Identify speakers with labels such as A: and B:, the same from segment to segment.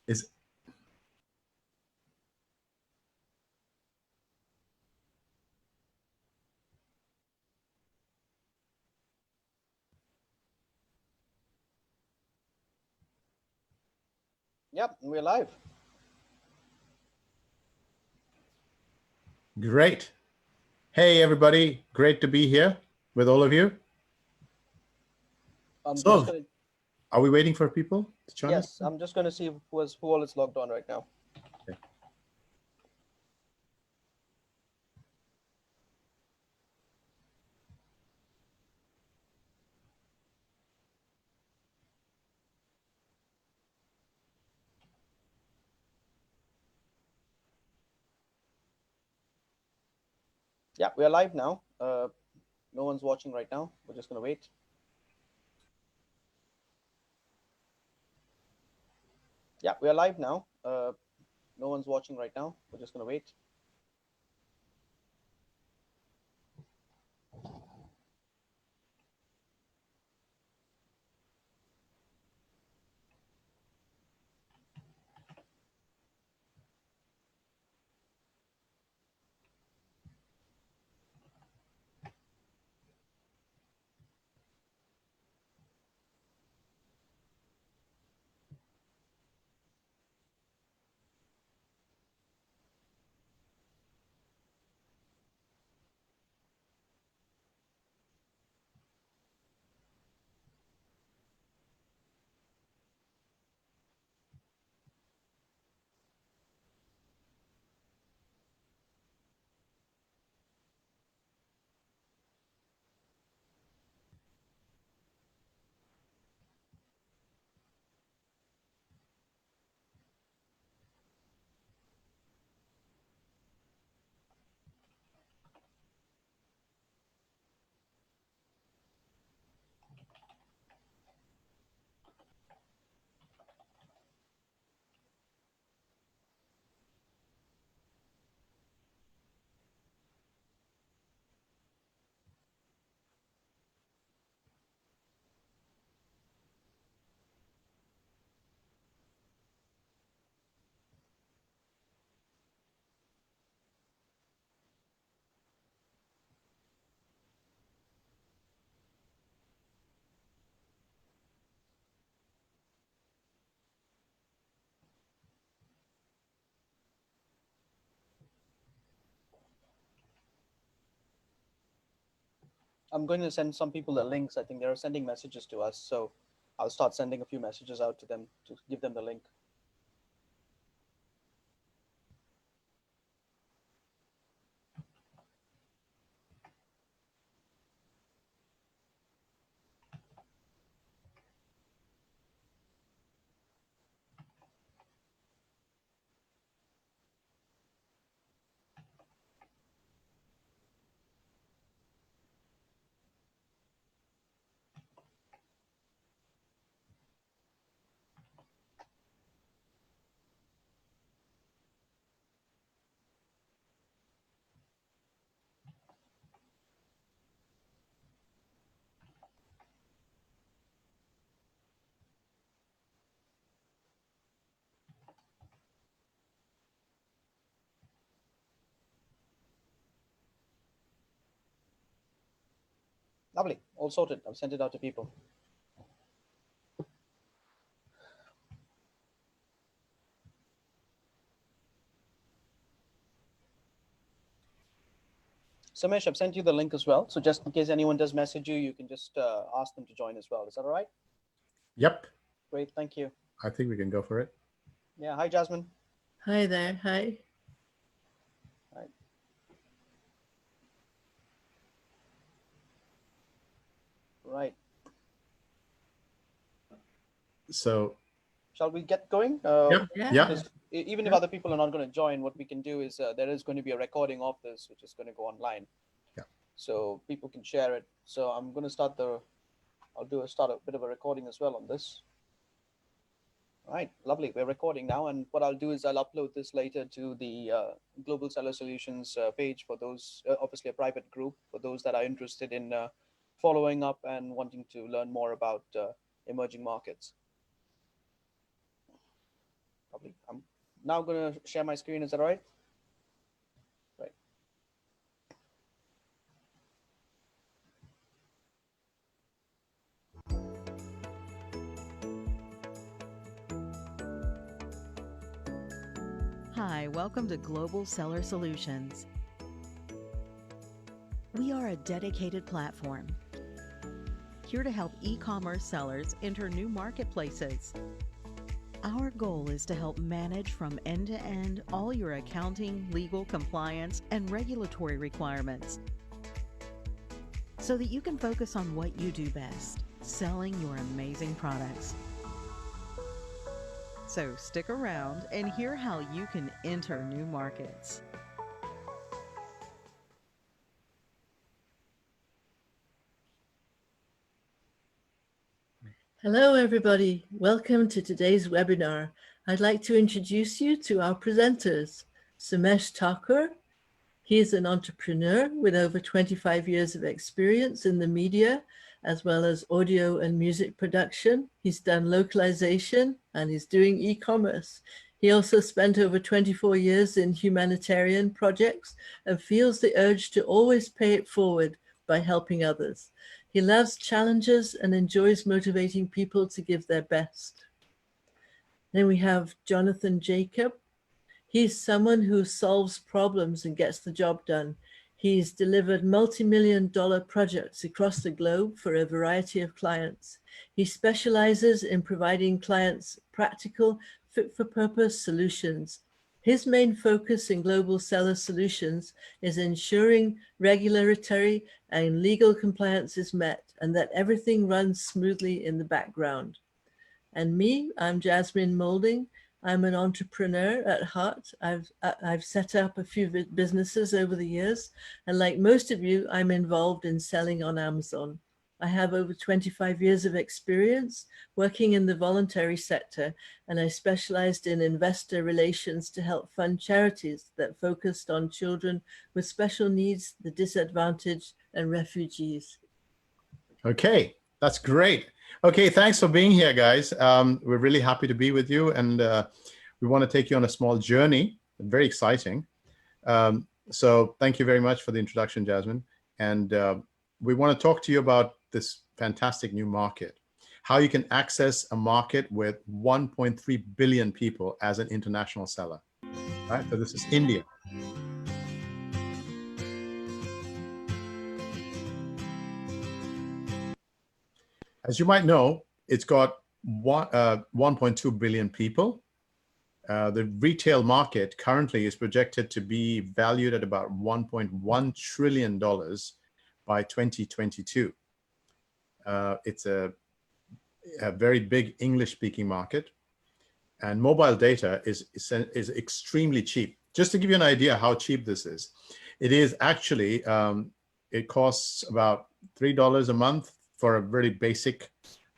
A: Is
B: Yep, we're live.
A: great. Hey, everybody. Great to be here with all of you.
B: I'm just
A: So,
B: gonna,
A: are we waiting for people to join us?
B: yes, I'm just gonna see who all is logged on right now.
A: Okay.
B: Yeah, we're live now. No one's watching right now. We're just gonna wait. Yeah, we're live now. No one's watching right now. We're just gonna wait. I'm going to send some people the links. I think they're sending messages to us, so I'll start sending a few messages out to them to give them the link. Lovely, all sorted. I've sent it out to people. Samesh, I've sent you the link as well. So just in case anyone does message you, you can just ask them to join as well. Is that all right?
A: Yep.
B: Great, thank you.
A: I think we can go for it.
B: Yeah, hi Jasmine.
C: Hi there. Hi.
B: Right, right.
A: So,
B: Shall we get going?
A: yep. Yep.
C: Yeah.
B: Because even if
C: Yep.
B: other people are not going to join, what we can do is there is going to be a recording of this, which is going to go online,
A: Yeah.
B: so people can share it. So I'm going to start a bit of a recording as well on this. All right, lovely. We're recording now, and what I'll do is I'll upload this later to the Global Seller Solutions page for those, obviously a private group for those that are interested in following up and wanting to learn more about emerging markets. Probably. I'm now going to share my screen. Is that all right? Right.
D: Hi, welcome to Global Seller Solutions. We are a dedicated platform here to help e-commerce sellers enter new marketplaces. Our goal is to help manage from end to end all your accounting, legal, compliance, and regulatory requirements so that you can focus on what you do best, selling your amazing products. So stick around and hear how you can enter new markets.
C: Hello, everybody. Welcome to today's webinar. I'd like to introduce you to our presenters. Sumesh Thakur. He is an entrepreneur with over 25 years of experience in the media, as well as audio and music production. He's done localization and he's doing e-commerce. He also spent over 24 years in humanitarian projects and feels the urge to always pay it forward by helping others. He loves challenges and enjoys motivating people to give their best. Then we have Jonathan Jacob. He's someone who solves problems and gets the job done. He's delivered multi-million-dollar projects across the globe for a variety of clients. He specializes in providing clients practical, fit-for-purpose solutions. His main focus in global seller solutions is ensuring regulatory and legal compliance is met and that everything runs smoothly in the background. And me, I'm Jasmine Moulding. I'm an entrepreneur at heart. I've set up a few businesses over the years, and like most of you, I'm involved in selling on Amazon. I have over 25 years of experience working in the voluntary sector, and I specialized in investor relations to help fund charities that focused on children with special needs, the disadvantaged, and refugees.
A: Okay, that's great. Okay, thanks for being here, guys. We're really happy to be with you, and we want to take you on a small journey. Very exciting. So thank you very much for the introduction, Jasmine. And we want to talk to you about this fantastic new market, how you can access a market with 1.3 billion people as an international seller. Right? So this is India. As you might know, it's got 1.2 billion people. The retail market currently is projected to be valued at about $1.1 trillion by 2022. It's a very big English-speaking market, and mobile data is extremely cheap. Just to give you an idea how cheap this is, it is actually, it costs about $3 a month for a very basic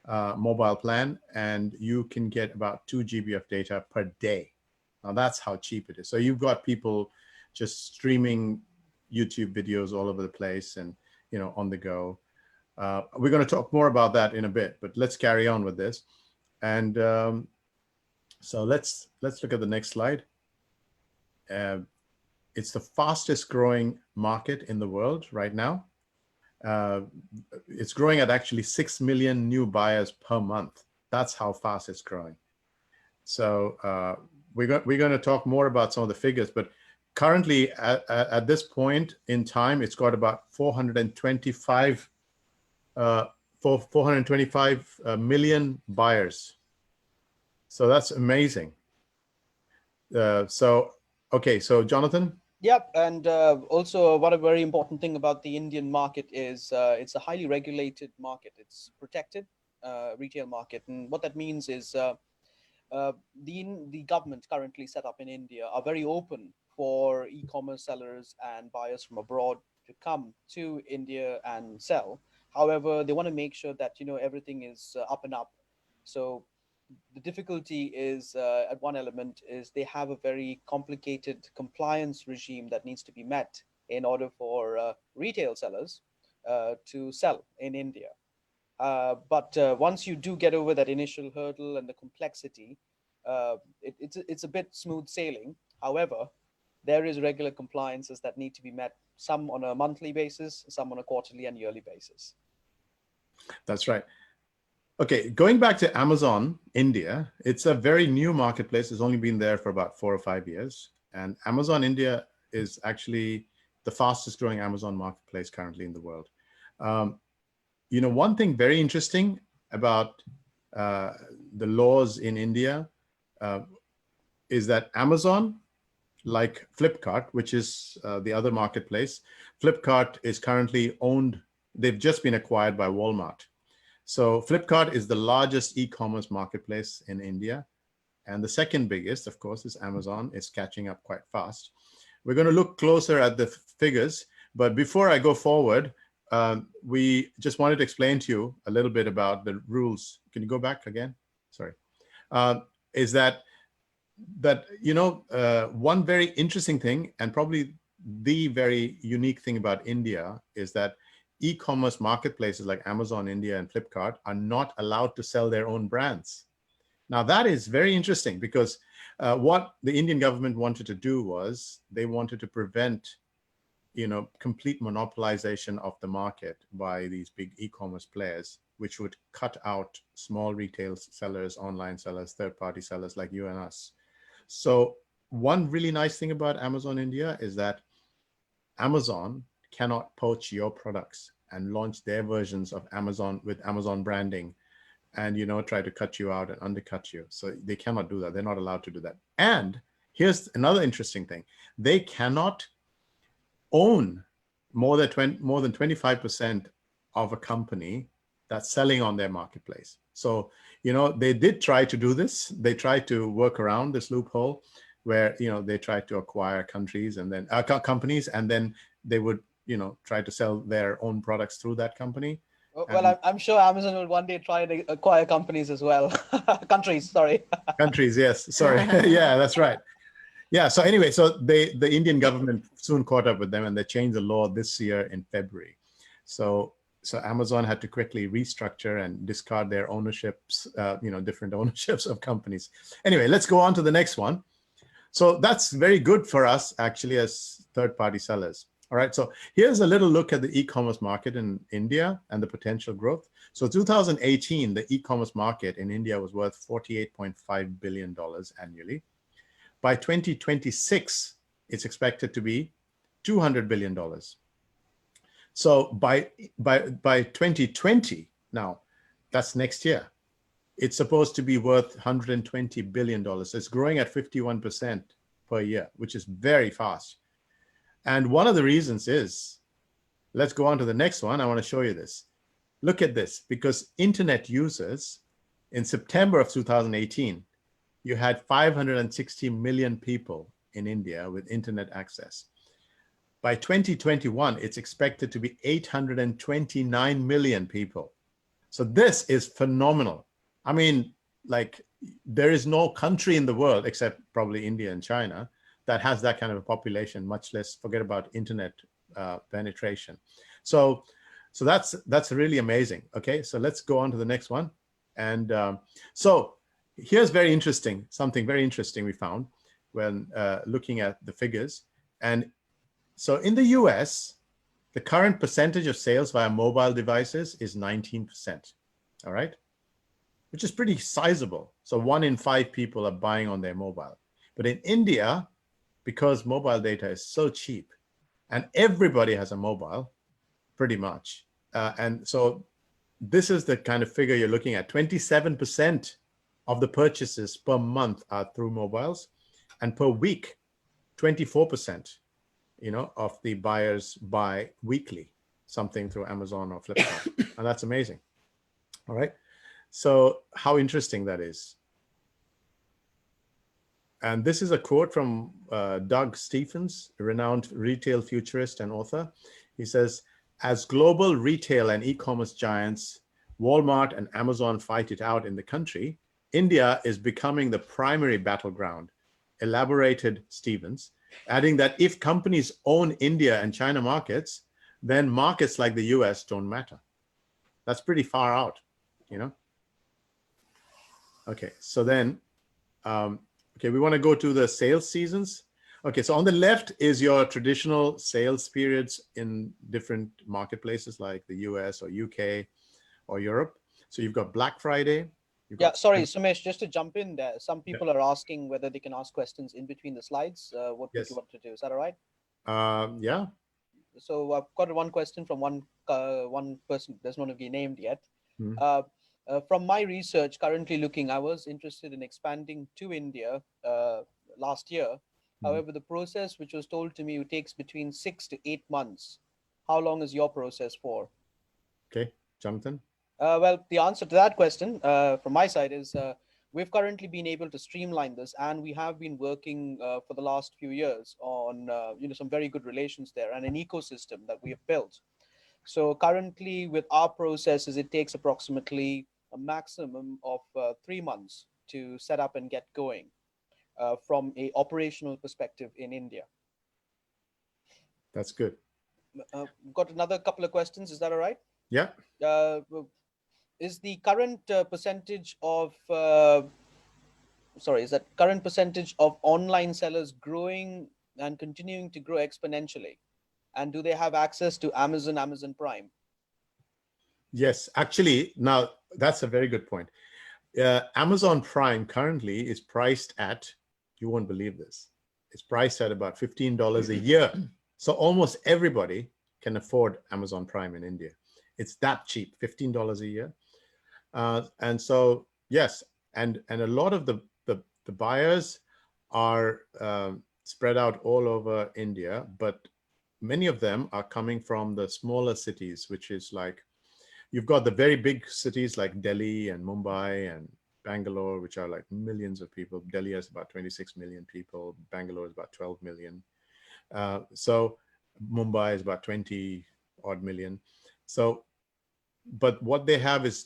A: mobile plan, and you can get about 2 GB of data per day. Now that's how cheap it is. So you've got people just streaming YouTube videos all over the place and, you know, on the go. We're going to talk more about that in a bit, but let's carry on with this. And so let's look at the next slide. It's the fastest growing market in the world right now. It's growing at actually 6 million new buyers per month. That's how fast it's growing. So we're going to talk more about some of the figures, but currently at this point in time, it's got about 425 million buyers. So that's amazing. Okay, so Jonathan.
B: Yep, and also what a very important thing about the Indian market is it's a highly regulated market. It's protected retail market, and what that means is the government currently set up in India are very open for e-commerce sellers and buyers from abroad to come to India and sell. However, they want to make sure that, you know, everything is up and up. So the difficulty is at one element is they have a very complicated compliance regime that needs to be met in order for retail sellers to sell in India. But once you do get over that initial hurdle and the complexity, it's a bit smooth sailing. However, there is regular compliances that need to be met, some on a monthly basis, some on a quarterly and yearly basis.
A: That's right. Okay, going back to Amazon India, it's a very new marketplace. It's only been there for about 4 or 5 years. And Amazon India is actually the fastest growing Amazon marketplace currently in the world. You know, one thing very interesting about the laws in India is that Amazon, like Flipkart, which is the other marketplace, Flipkart is currently owned, they've just been acquired by Walmart. So Flipkart is the largest e-commerce marketplace in India. And the second biggest, of course, is Amazon. It's catching up quite fast. We're going to look closer at the figures. But before I go forward, we just wanted to explain to you a little bit about the rules. Can you go back again? Sorry. Is that you know, one very interesting thing, and probably the very unique thing about India, is that e-commerce marketplaces like Amazon India and Flipkart are not allowed to sell their own brands. Now that is very interesting, because what the Indian government wanted to do was they wanted to prevent, you know, complete monopolization of the market by these big e-commerce players, which would cut out small retail sellers, online sellers, third-party sellers like you and us. So one really nice thing about Amazon India is that Amazon cannot poach your products and launch their versions of Amazon with Amazon branding and, you know, try to cut you out and undercut you. So they cannot do that. They're not allowed to do that. And here's another interesting thing. They cannot own more than 25% of a company that's selling on their marketplace. So, you know, they did try to do this. They tried to work around this loophole where, you know, they tried to acquire countries and then companies, and then they would, you know, try to sell their own products through that company.
B: Well, I'm sure Amazon will one day try to acquire companies as well. Countries, sorry.
A: Countries, yes. Sorry. Yeah, that's right. Yeah. So anyway, so the Indian government soon caught up with them, and they changed the law this year in February. So Amazon had to quickly restructure and discard their ownerships, you know, different ownerships of companies. Anyway, let's go on to the next one. So that's very good for us actually as third-party sellers. All right, so here's a little look at the e-commerce market in India and the potential growth. So 2018, the e-commerce market in India was worth $48.5 billion annually. By 2026, it's expected to be $200 billion. So by 2020, now that's next year, it's supposed to be worth $120 billion. It's growing at 51% per year, which is very fast. And one of the reasons is, let's go on to the next one. I want to show you this. Look at this, because internet users in September of 2018, you had 560 million people in India with internet access. By 2021, it's expected to be 829 million people. So this is phenomenal. I mean, like, there is no country in the world, except probably India and China, that has that kind of a population, much less forget about internet penetration. So that's really amazing. Okay, so let's go on to the next one. And so here's very interesting, something very interesting we found when looking at the figures. And so in the US, the current percentage of sales via mobile devices is 19%, all right? Which is pretty sizable. So 1 in 5 people are buying on their mobile. But in India, because mobile data is so cheap and everybody has a mobile, pretty much. And so this is the kind of figure you're looking at. 27% of the purchases per month are through mobiles, and per week, 24%, you know, of the buyers buy weekly something through Amazon or Flipkart. And that's amazing. All right. So how interesting that is. And this is a quote from Doug Stephens, a renowned retail futurist and author. He says, as global retail and e-commerce giants, Walmart and Amazon fight it out in the country, India is becoming the primary battleground, elaborated Stephens, adding that if companies own India and China markets, then markets like the US don't matter. That's pretty far out, you know? Okay, so then Okay, we want to go to the sales seasons. Okay, so on the left is your traditional sales periods in different marketplaces like the US or UK or Europe. So you've got Black Friday. You've
B: Yeah,
A: got
B: sorry, Sumesh, just to jump in there. Some people are asking whether they can ask questions in between the slides. What would
A: Yes.
B: you want to do? Is that all right?
A: Yeah.
B: So I've got one question from one person who doesn't want to be named yet.
A: Mhm.
B: From my research, currently looking, I was interested in expanding to India last year. However, the process which was told to me takes between 6 to 8 months. How long is your process for?
A: Okay, Jonathan.
B: Well, the answer to that question from my side is we've currently been able to streamline this, and we have been working for the last few years on some very good relations there and an ecosystem that we have built. So currently, with our processes, it takes approximately a maximum of 3 months to set up and get going from a operational perspective in India.
A: That's good.
B: Got another couple of questions. Is that all right?
A: Yeah.
B: Is the current percentage of is that current percentage of online sellers growing and continuing to grow exponentially? And do they have access to Amazon Prime?
A: Yes, actually, now that's a very good point. Amazon Prime currently is priced at, you won't believe this, it's priced at about $15 a year. So almost everybody can afford Amazon Prime in India. It's that cheap, $15 a year. And so, yes, and a lot of the buyers are spread out all over India, but many of them are coming from the smaller cities, which is like, you've got the very big cities like Delhi and Mumbai and Bangalore, which are like millions of people. Delhi has about 26 million people. Bangalore is about 12 million. So Mumbai is about 20 odd million. So, but what they have is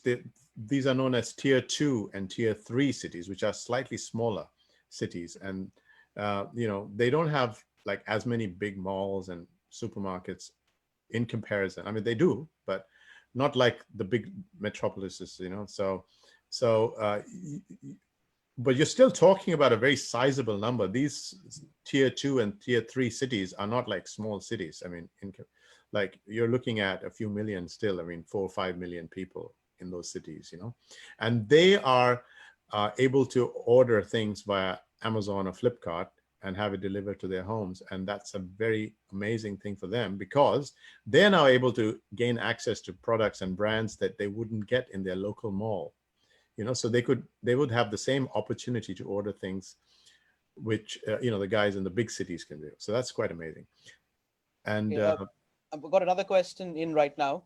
A: these are known as tier 2 and tier 3 cities, which are slightly smaller cities. And, they don't have like as many big malls and supermarkets in comparison. I mean, they do, but not like the big metropolises, but you're still talking about a very sizable number. These tier 2 and tier 3 cities are not like small cities. I mean, like you're looking at a few million still. I mean, 4 or 5 million people in those cities, and they are able to order things via Amazon or Flipkart and have it delivered to their homes. And that's a very amazing thing for them, because they're now able to gain access to products and brands that they wouldn't get in their local mall. So they would have the same opportunity to order things which, the guys in the big cities can do. So that's quite amazing. And
B: I've got another question in right now.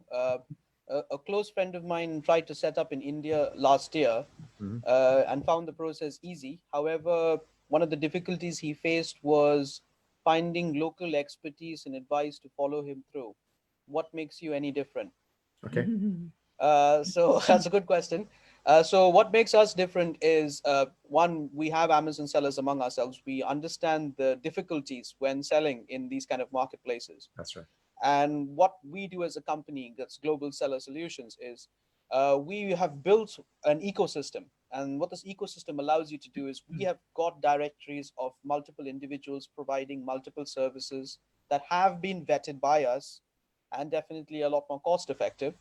B: A close friend of mine tried to set up in India last year and found the process easy. However, one of the difficulties he faced was finding local expertise and advice to follow him through. What makes you any different?
A: okay.
B: So that's a good question. So what makes us different is, one, we have Amazon sellers among ourselves. We understand the difficulties when selling in these kind of marketplaces.
A: That's right.
B: And what we do as a company that's Global Seller Solutions is we have built an ecosystem. And what this ecosystem allows you to do is we have got directories of multiple individuals providing multiple services that have been vetted by us and definitely a lot more cost effective,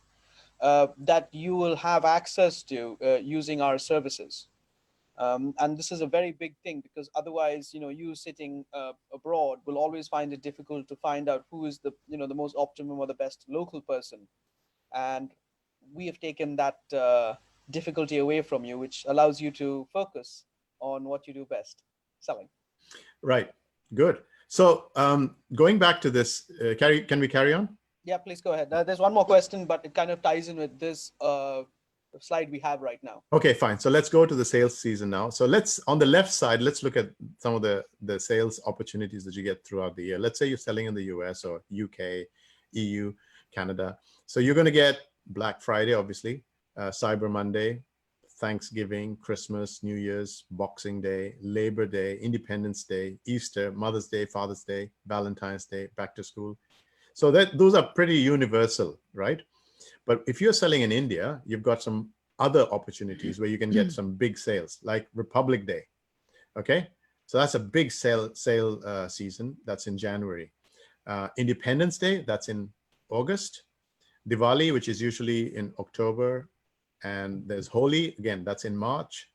B: that you will have access to using our services. And this is a very big thing, because otherwise, you sitting abroad will always find it difficult to find out who is the most optimum or the best local person. And we have taken that difficulty away from you, which allows you to focus on what you do best, selling.
A: Right. Good. So going back to this, can we carry on?
B: Yeah, please go ahead. There's one more question, but it kind of ties in with this slide we have right now.
A: Okay, fine. So let's go to the sales season now. So on the left side, let's look at some of the sales opportunities that you get throughout the year. Let's say you're selling in the US or UK, EU, Canada. So you're going to get Black Friday, obviously, Cyber Monday, Thanksgiving, Christmas, New Year's, Boxing Day, Labor Day, Independence Day, Easter, Mother's Day, Father's Day, Valentine's Day, back to school. So those are pretty universal, right? But if you're selling in India, you've got some other opportunities where you can get some big sales, like Republic Day. Okay, so that's a big sale season. That's in January. Independence Day, that's in August. Diwali, which is usually in October, and there's Holi, again, that's in March.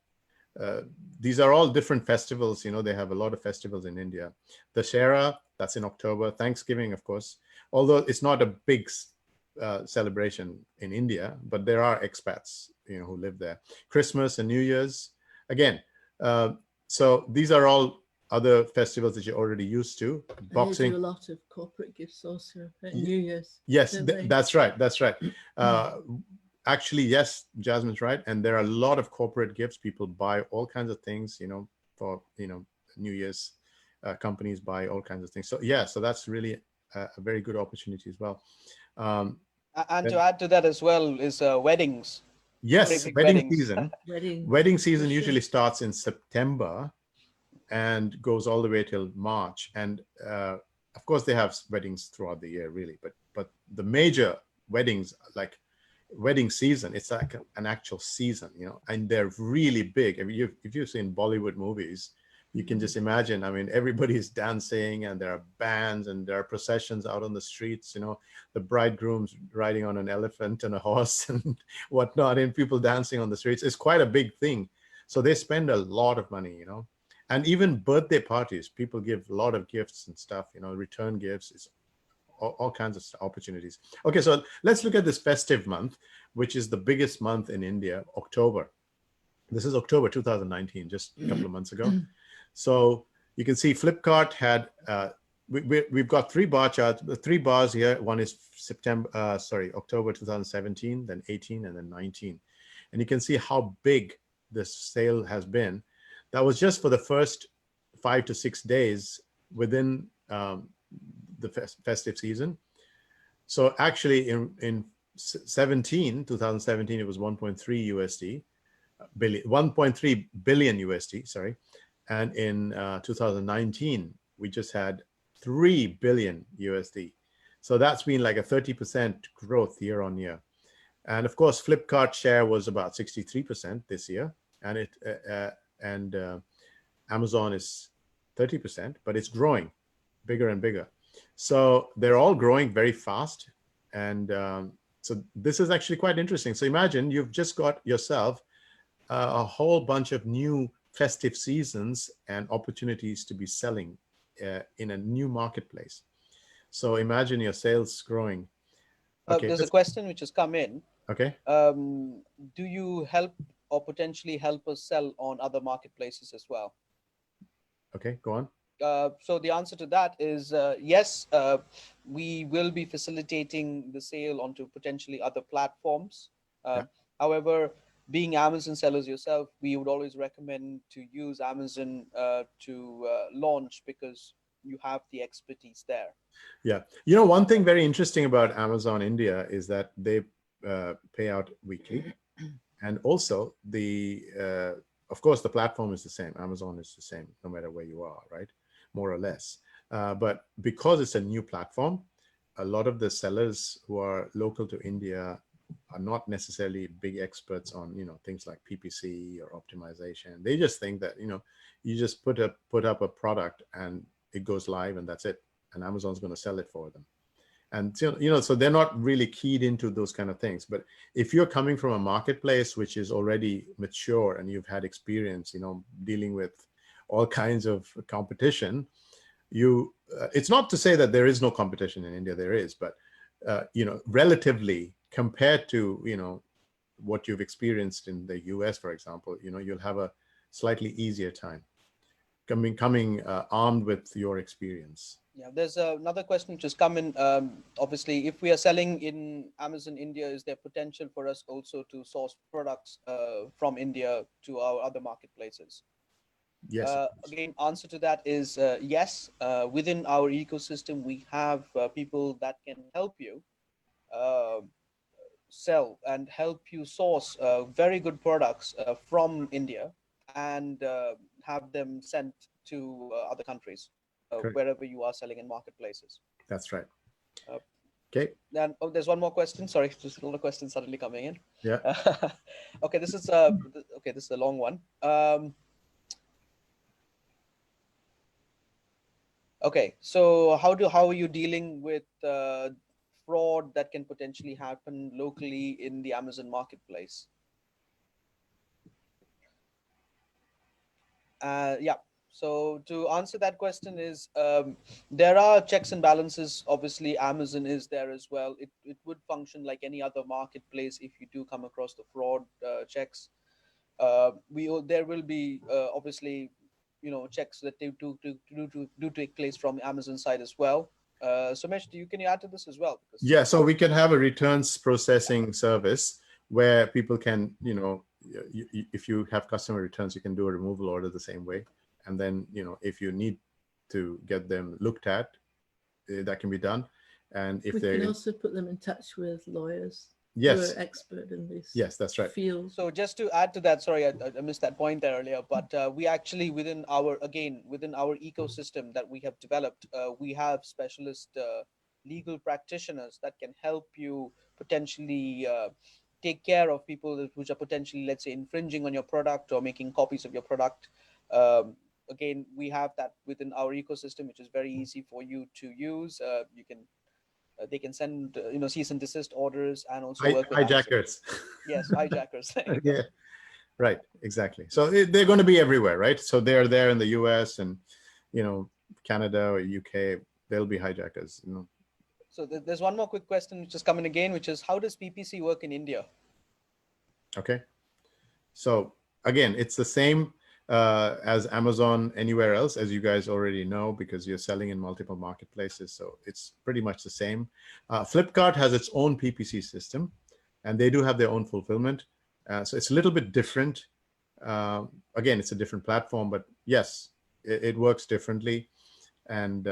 A: These are all different festivals. They have a lot of festivals in India. Dussehra, that's in October. Thanksgiving, of course, although it's not a big celebration in India, but there are expats, who live there. Christmas and New Year's, again. So these are all other festivals that you're already used to. Boxing.
C: They do a lot of corporate gifts also at New Year's.
A: Yes, that's right. That's right. Actually, yes, Jasmine's right. And there are a lot of corporate gifts. People buy all kinds of things, for, New Year's. Companies buy all kinds of things. So yeah, so that's really a very good opportunity as well.
B: And to add to that as well is weddings.
A: Yes, wedding season. Wedding season
C: sure.
A: usually starts in September and goes all the way till March. And of course, they have weddings throughout the year, really. But the major weddings, like wedding season, it's like an actual season, and they're really big. I mean, if you've seen Bollywood movies, you can just imagine. I mean, everybody's dancing, and there are bands, and there are processions out on the streets. The bridegroom's riding on an elephant and a horse and whatnot, and people dancing on the streets. It's quite a big thing. So they spend a lot of money, and even birthday parties. People give a lot of gifts and stuff, return gifts. It's all kinds of opportunities. Okay, so let's look at this festive month, which is the biggest month in India, October. This is October 2019, just a couple of months ago. So you can see Flipkart had, we've got three bar charts, three bars here. One is October 2017, then 18, and then 19. And you can see how big this sale has been. That was just for the first 5 to 6 days within the festive season. So actually in 2017, it was 1.3 billion USD, sorry. And in 2019, we just had 3 billion USD. So that's been like a 30% growth year on year. And of course, Flipkart share was about 63% this year. And Amazon is 30%, but it's growing bigger and bigger. So they're all growing very fast. And so this is actually quite interesting. So imagine you've just got yourself a whole bunch of new festive seasons and opportunities to be selling in a new marketplace. So imagine your sales growing. Okay,
B: there's a question which has come in.
A: Okay.
B: Do you help or potentially help us sell on other marketplaces as well?
A: Okay, go on.
B: So the answer to that is yes, we will be facilitating the sale onto potentially other platforms. However, being Amazon sellers yourself, we would always recommend to use Amazon to launch, because you have the expertise there. Yeah.
A: One thing very interesting about Amazon India is that they pay out weekly. And also of course, the platform is the same. Amazon is the same, no matter where you are, right? More or less. But because it's a new platform, a lot of the sellers who are local to India are not necessarily big experts on, things like PPC or optimization. They just think that, you just put up a product and it goes live and that's it. And Amazon's going to sell it for them. And, so they're not really keyed into those kind of things. But if you're coming from a marketplace which is already mature and you've had experience, dealing with all kinds of competition, it's not to say that there is no competition in India. There is, but, relatively compared to, what you've experienced in the US, for example, you'll have a slightly easier time coming armed with your experience.
B: Yeah, there's another question which has come in. Obviously, if we are selling in Amazon India, is there potential for us also to source products from India to our other marketplaces?
A: Yes.
B: Again, answer to that is yes. Within our ecosystem, we have people that can help you sell and help you source very good products from India and have them sent to other countries. Wherever you are selling in marketplaces.
A: That's right. Okay.
B: And there's one more question. Sorry, just a lot of questions suddenly coming in.
A: Yeah.
B: Okay, this is a long one. Okay, so how are you dealing with fraud that can potentially happen locally in the Amazon marketplace? Yeah. So to answer that question is there are checks and balances. Obviously, Amazon is there as well. It would function like any other marketplace if you do come across the fraud checks. There will be obviously checks that they do take place from Amazon side as well. So Mesh, can you add to this as well? Because
A: Yeah, so we can have a returns processing service where people can, if you have customer returns, you can do a removal order the same way. And then, if you need to get them looked at, that can be done. And if
C: We
A: they
C: can also put them in touch with lawyers who
A: yes,
C: are expert in this
A: yes, that's right.
C: field.
B: so just to add to that, sorry, I missed that point there earlier, but we actually within our ecosystem that we have developed, we have specialist legal practitioners that can help you potentially take care of people which are potentially, let's say, infringing on your product or making copies of your product. Again, we have that within our ecosystem, which is very easy for you to use. You can They can send cease and desist orders and also work with Amazon.
A: Hijackers.
B: Yes, hijackers. There you go.
A: Yeah, right, exactly. So they're going to be everywhere, right? So they're there in the US and, Canada or UK, they'll be hijackers.
B: So there's one more quick question which is coming again, which is how does PPC work in India?
A: Okay. So again, it's the same as Amazon anywhere else, as you guys already know, because you're selling in multiple marketplaces. So it's pretty much the same. Flipkart has its own PPC system, and they do have their own fulfillment. So it's a little bit different. Again, it's a different platform, but yes, it works differently. And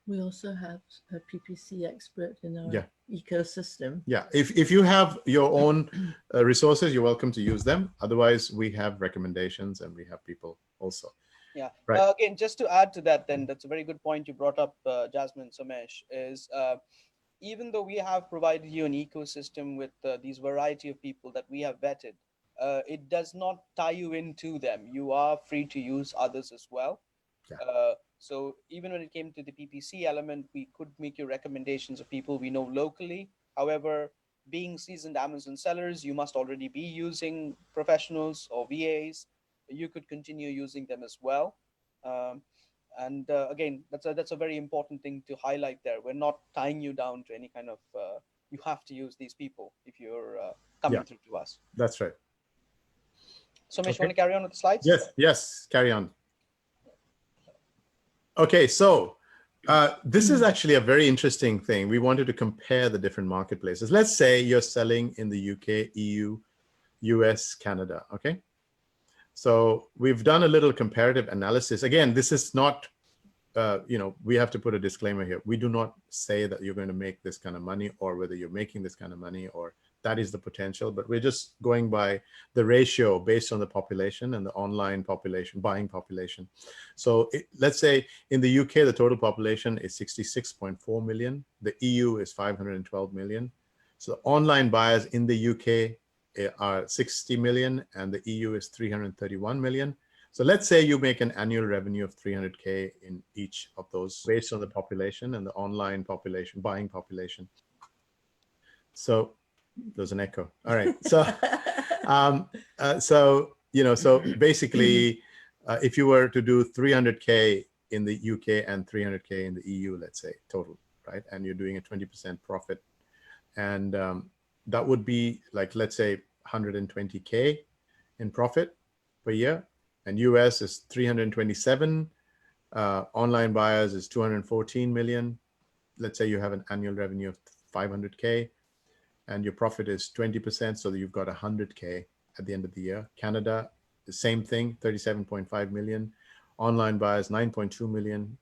C: we also have a PPC expert in our
A: yeah,
C: ecosystem.
A: yeah. If you have your own resources, you're welcome to use them. Otherwise, we have recommendations and we have people also.
B: Yeah.
A: Right.
B: Again, just to add to that, then that's a very good point you brought up, Jasmine, Somesh, is even though we have provided you an ecosystem with these variety of people that we have vetted, it does not tie you into them. You are free to use others as well.
A: Yeah.
B: So even when it came to the PPC element, we could make you recommendations of people we know locally. However, being seasoned Amazon sellers, you must already be using professionals or VAs. You could continue using them as well. And again, that's a very important thing to highlight there. We're not tying you down to any kind of you have to use these people if you're coming through to us.
A: That's right.
B: So, Mish, you want to carry on with the slides?
A: Yes, carry on. Okay, so this is actually a very interesting thing. We wanted to compare the different marketplaces. Let's say you're selling in the UK, EU, US, Canada, okay? So we've done a little comparative analysis. Again, this is not, we have to put a disclaimer here. We do not say that you're going to make this kind of money or whether you're making this kind of money or that is the potential, but we're just going by the ratio based on the population and the online population, buying population. So let's say in the UK, the total population is 66.4 million. The EU is 512 million. So online buyers in the UK are 60 million and the EU is 331 million. So let's say you make an annual revenue of 300K in each of those based on the population and the online population, buying population. So there's an echo. All right. So, so basically, if you were to do 300K in the UK and 300K in the EU, let's say total, right? And you're doing a 20% profit. And that would be like, let's say 120K in profit per year. And US is 327. Online buyers is 214 million. Let's say you have an annual revenue of 500K. And your profit is 20%, so that you've got 100K at the end of the year. Canada, the same thing, 37.5 million. Online buyers, 9.2 million.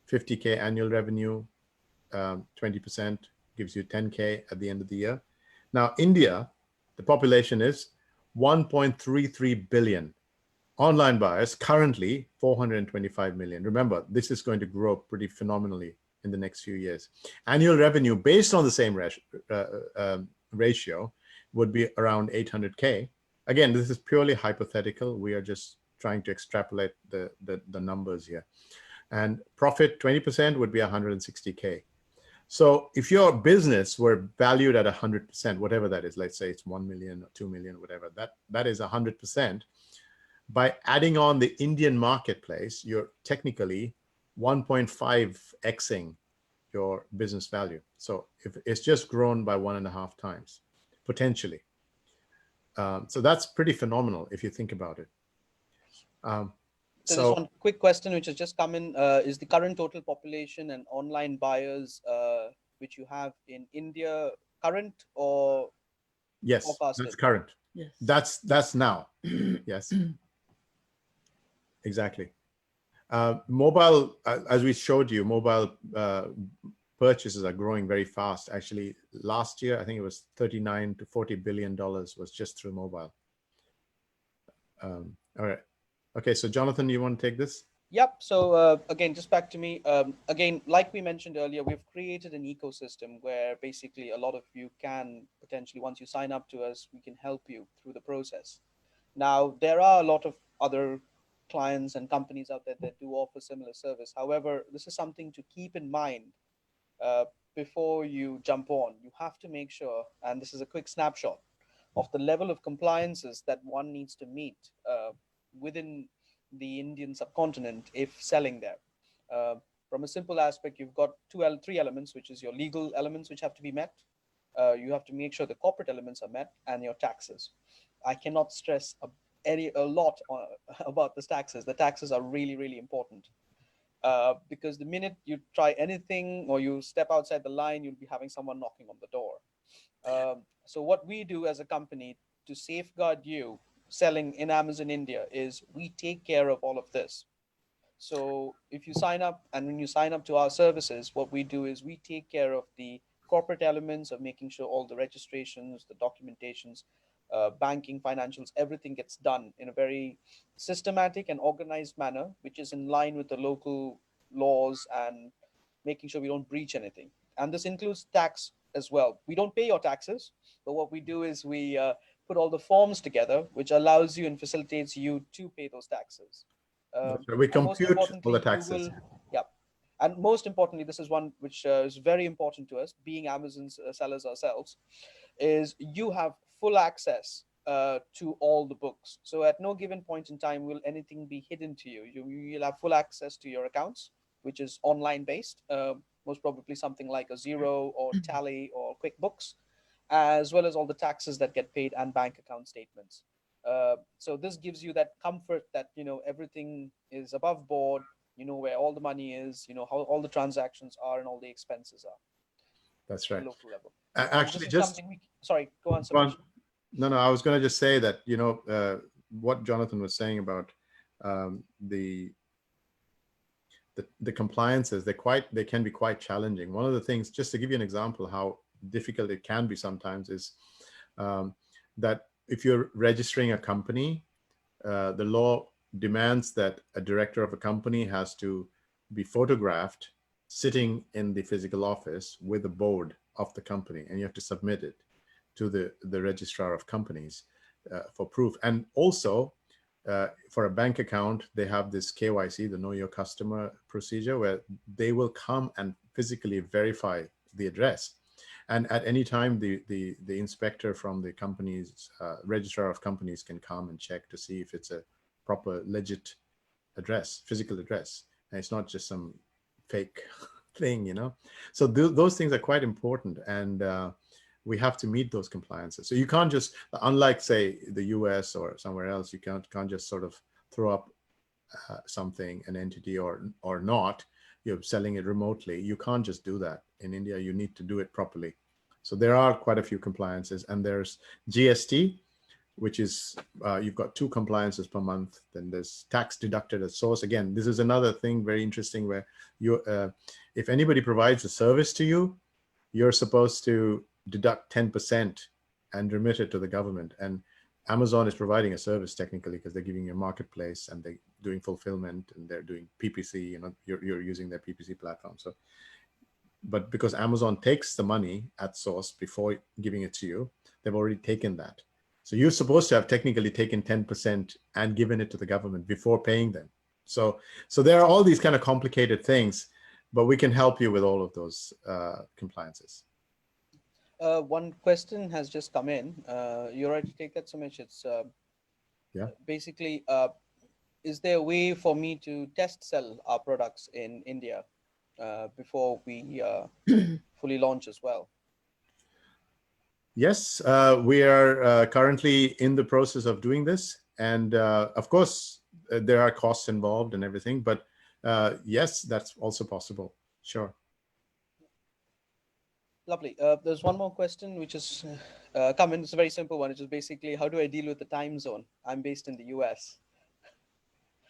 A: 50K annual revenue, 20% gives you 10K at the end of the year. Now, India, the population is 1.33 billion. Online buyers, currently 425 million. Remember, this is going to grow pretty phenomenally in the next few years. Annual revenue based on the same ratio would be around 800K. Again, this is purely hypothetical. We are just trying to extrapolate the numbers here. and profit 20% would be 160K. So if your business were valued at 100%, whatever that is, let's say it's 1 million or 2 million, whatever, that is 100%. By adding on the Indian marketplace, you're technically 1.5xing your business value. So if it's just grown by 1.5 times, potentially. So that's pretty phenomenal if you think about it.
B: So just one quick question which has just come in, is the current total population and online buyers which you have in India current or
A: yes,
B: forecasted?
A: that's current.
C: Yes.
A: That's now. Yes, exactly. Mobile, as we showed you, mobile purchases are growing very fast. Actually, last year, I think it was $39 to $40 billion was just through mobile. All right. Okay, so Jonathan, you want to take this?
B: Yep. So again, just back to me. Again, like we mentioned earlier, we've created an ecosystem where basically a lot of you can potentially, once you sign up to us, we can help you through the process. Now, there are a lot of other clients and companies out there that do offer similar service. However, this is something to keep in mind before you jump on. You have to make sure, and this is a quick snapshot of the level of compliances that one needs to meet within the Indian subcontinent if selling there. From a simple aspect, you've got three elements, which is your legal elements, which have to be met. You have to make sure the corporate elements are met, and your taxes. I cannot stress a lot about the taxes. The taxes are really, really important. Because the minute you try anything or you step outside the line, you'll be having someone knocking on the door. So what we do as a company to safeguard you selling in Amazon India is we take care of all of this. So if you sign up, and when you sign up to our services, what we do is we take care of the corporate elements of making sure all the registrations, the documentations, banking, financials, everything gets done in a very systematic and organized manner, which is in line with the local laws and making sure we don't breach anything. And this includes tax as well. We don't pay your taxes, but what we do is we put all the forms together, which allows you and facilitates you to pay those taxes.
A: We compute all the taxes.
B: Yeah. And most importantly, this is one which is very important to us, being Amazon's sellers ourselves, is you have full access to all the books. So at no given point in time will anything be hidden to you. You'll have full access to your accounts, which is online based, most probably something like a Xero or Tally or QuickBooks, as well as all the taxes that get paid and bank account statements. So this gives you that comfort that, you know, everything is above board, you know where all the money is, you know how all the transactions are and all the expenses are.
A: That's right.
B: Local level.
A: Actually, just
B: sorry, go on, Sumesh.
A: No, I was going to just say that, you know, what Jonathan was saying about the compliances, they can be quite challenging. One of the things, just to give you an example how difficult it can be sometimes, is that if you're registering a company, the law demands that a director of a company has to be photographed sitting in the physical office with the board of the company, and you have to submit it to the registrar of companies for proof. And also for a bank account, they have this KYC, the Know Your Customer procedure, where they will come and physically verify the address. And at any time, the inspector from the company's registrar of companies can come and check to see if it's a proper, legit address, physical address. And it's not just some fake thing, you know. So those things are quite important, and we have to meet those compliances. So you can't just, unlike say the US or somewhere else, you can't just sort of throw up something, an entity or not. You're selling it remotely. You can't just do that. In India, you need to do it properly. So there are quite a few compliances, and there's GST, which is you've got 2 compliances per month. Then there's tax deducted at source. Again, this is another thing very interesting, where you, if anybody provides a service to you, you're supposed to deduct 10% and remit it to the government. And Amazon is providing a service technically, because they're giving you a marketplace and they're doing fulfillment and they're doing PPC. You know, you're using their PPC platform. So, but because Amazon takes the money at source before giving it to you, they've already taken that. So you're supposed to have technically taken 10% and given it to the government before paying them. So there are all these kind of complicated things, but we can help you with all of those compliances.
B: One question has just come in. You're right to take that, Sumesh. It's
A: Yeah.
B: basically, is there a way for me to test sell our products in India before we fully launch as well?
A: Yes, we are currently in the process of doing this. And of course, there are costs involved and everything, but yes, that's also possible. Sure.
B: Lovely. There's one more question which has come in. It's a very simple one. It's just basically, how do I deal with the time zone? I'm based in the US.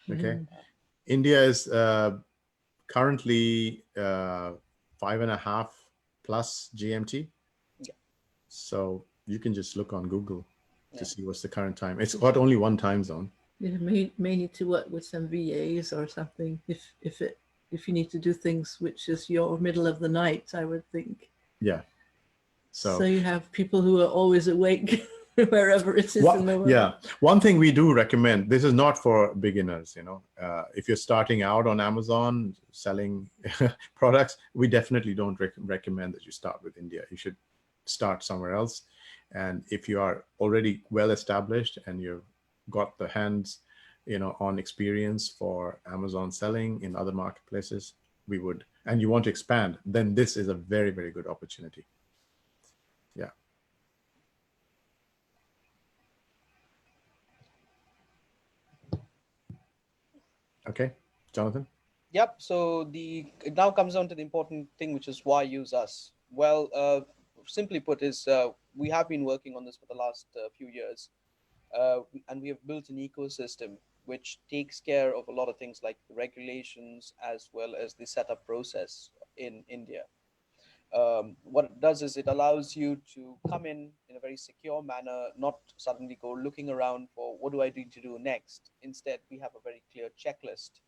A: Okay. India is currently 5.5 plus GMT.
B: Yeah.
A: So you can just look on Google to
B: Yeah.
A: see what's the current time. It's got only one time zone.
C: You may need to work with some VAs or something if you need to do things which is your middle of the night, I would think.
A: Yeah.
C: So you have people who are always awake wherever it is in the world.
A: Yeah. One thing we do recommend, this is not for beginners, you know, if you're starting out on Amazon selling products, we definitely don't recommend that you start with India. You should start somewhere else. And if you are already well established and you've got the hands, you know, on experience for Amazon selling in other marketplaces, we would, and you want to expand, then this is a very, very good opportunity. Yeah. Okay, Jonathan?
B: Yep. So it now comes down to the important thing, which is why use us? Well, simply put, is we have been working on this for the last few years, and we have built an ecosystem which takes care of a lot of things like the regulations as well as the setup process in India. What it does is it allows you to come in a very secure manner, not suddenly go looking around for what do I need to do next. Instead, we have a very clear checklist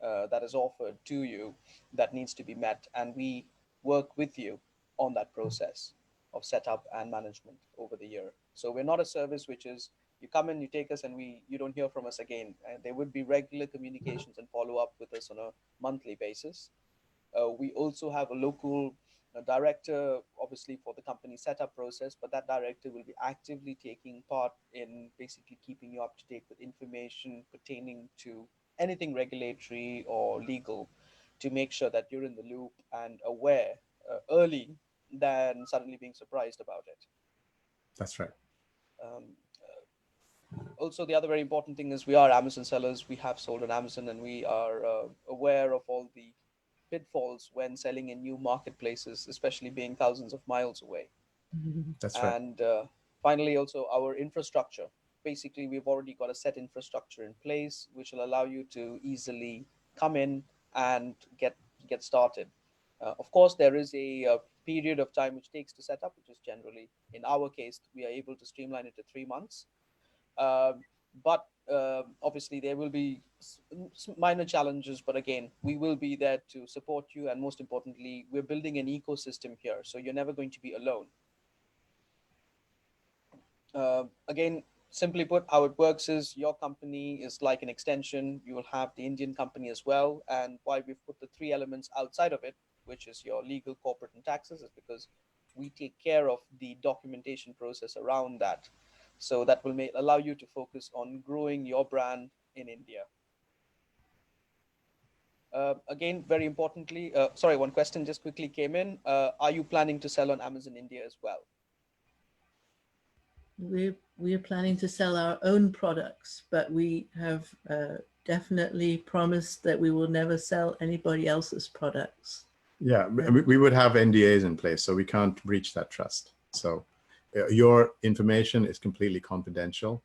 B: that is offered to you that needs to be met, and we work with you on that process of setup and management over the year. So we're not a service which is you come in, you take us, and you don't hear from us again. There would be regular communications and follow up with us on a monthly basis. We also have a local director, obviously, for the company setup process, but that director will be actively taking part in basically keeping you up to date with information pertaining to anything regulatory or legal to make sure that you're in the loop and aware early than suddenly being surprised about it.
A: That's right.
B: Also, the other very important thing is we are Amazon sellers. We have sold on Amazon, and we are aware of all the pitfalls when selling in new marketplaces, especially being thousands of miles away.
A: That's right.
B: And finally, also our infrastructure. Basically, we've already got a set infrastructure in place, which will allow you to easily come in and get started. Of course, there is a period of time which takes to set up, which is generally, in our case, we are able to streamline it to 3 months. But obviously there will be minor challenges, but again, we will be there to support you, and most importantly, we're building an ecosystem here, so you're never going to be alone. Again, simply put, how it works is your company is like an extension. You will have the Indian company as well, and why we've put the three elements outside of it, which is your legal, corporate, and taxes, is because we take care of the documentation process around that. So that will allow you to focus on growing your brand in India. Again, very importantly, sorry, one question just quickly came in. Are you planning to sell on Amazon India as well?
C: We're planning to sell our own products, but we have definitely promised that we will never sell anybody else's products.
A: Yeah, we would have NDAs in place, so we can't breach that trust. So your information is completely confidential,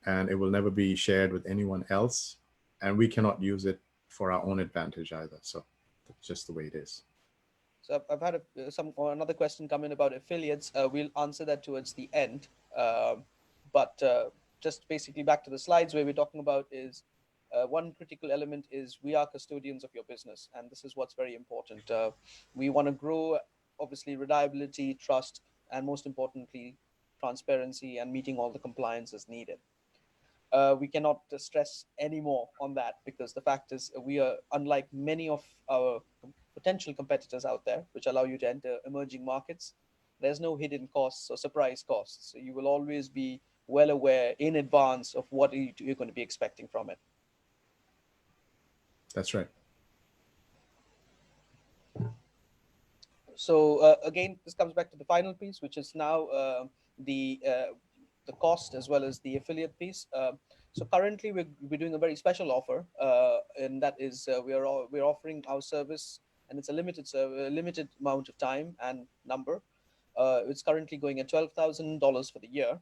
A: and it will never be shared with anyone else, and we cannot use it for our own advantage either. So that's just the way it is.
B: So I've had another question come in about affiliates. We'll answer that towards the end. But just basically back to the slides, where we're talking about is one critical element is we are custodians of your business, and this is what's very important. We want to grow, obviously, reliability, trust, and most importantly, transparency and meeting all the compliances needed. we cannot stress any more on that, because the fact is we are unlike many of our potential competitors out there, which allow you to enter emerging markets. There's no hidden costs or surprise costs. So you will always be well aware in advance of what you're going to be expecting from it.
A: That's right.
B: So again, this comes back to the final piece, which is now the cost as well as the affiliate piece. So currently we're doing a very special offer, and that is we're offering our service, and it's a limited amount of time and number. It's currently going at $12,000 for the year,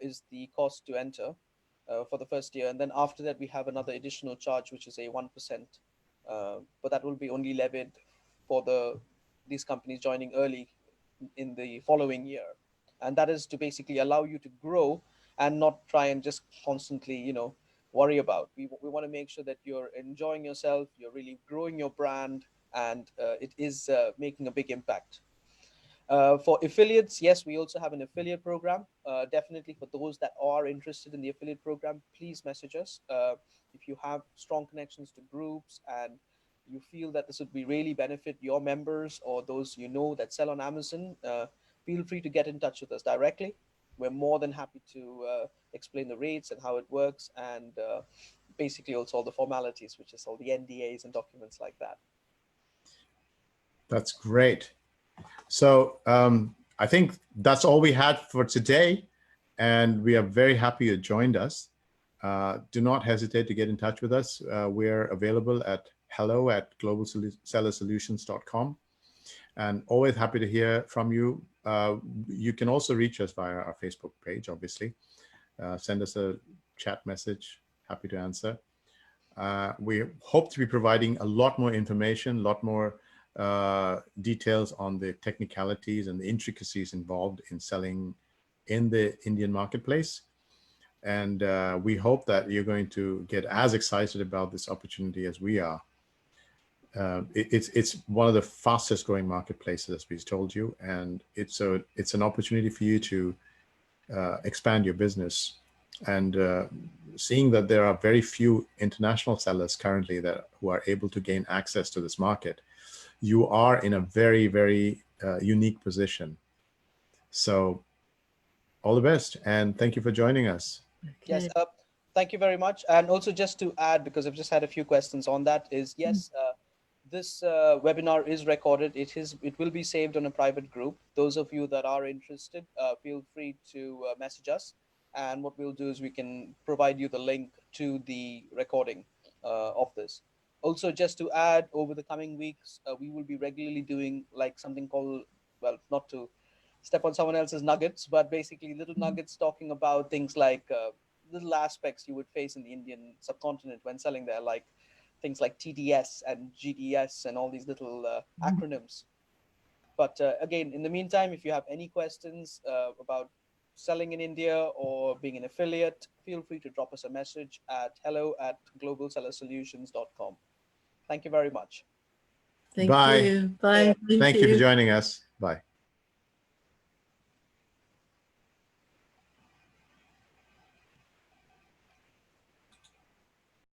B: is the cost to enter for the first year, and then after that we have another additional charge, which is a 1%, but that will be only levied for these companies joining early in the following year, and that is to basically allow you to grow and not try and just constantly worry about. We want to make sure that you're enjoying yourself, you're really growing your brand, and it is making a big impact. For affiliates, yes, we also have an affiliate program. Definitely for those that are interested in the affiliate program, please message us. If you have strong connections to groups and you feel that this would be really benefit your members or those that sell on Amazon, feel free to get in touch with us directly. We're more than happy to explain the rates and how it works, and basically also all the formalities, which is all the NDAs and documents like that.
A: That's great. So I think that's all we had for today, and we are very happy you joined us. Do not hesitate to get in touch with us. We're available at hello@globalsellersolutions.com, and always happy to hear from you. You can also reach us via our Facebook page, obviously. Send us a chat message, happy to answer. We hope to be providing a lot more information, a lot more details on the technicalities and the intricacies involved in selling in the Indian marketplace. And we hope that you're going to get as excited about this opportunity as we are. It's one of the fastest growing marketplaces, as we told you, and it's an opportunity for you to expand your business. And seeing that there are very few international sellers currently who are able to gain access to this market, you are in a very, very unique position. So all the best, and thank you for joining us.
C: Okay.
B: Yes, thank you very much. And also just to add, because I've just had a few questions on that, is yes, this webinar is recorded. It will be saved on a private group. Those of you that are interested, feel free to message us. And what we'll do is we can provide you the link to the recording of this. Also, just to add, over the coming weeks, we will be regularly doing like something called, well, not to step on someone else's nuggets, but basically little nuggets talking about things like little aspects you would face in the Indian subcontinent when selling there, like things like TDS and GDS and all these little acronyms. But again, in the meantime, if you have any questions about selling in India or being an affiliate, feel free to drop us a message at hello@globalsellersolutions.com. Thank you very much.
C: Thank
A: Bye.
C: you. Bye.
A: Thank you for joining us. Bye.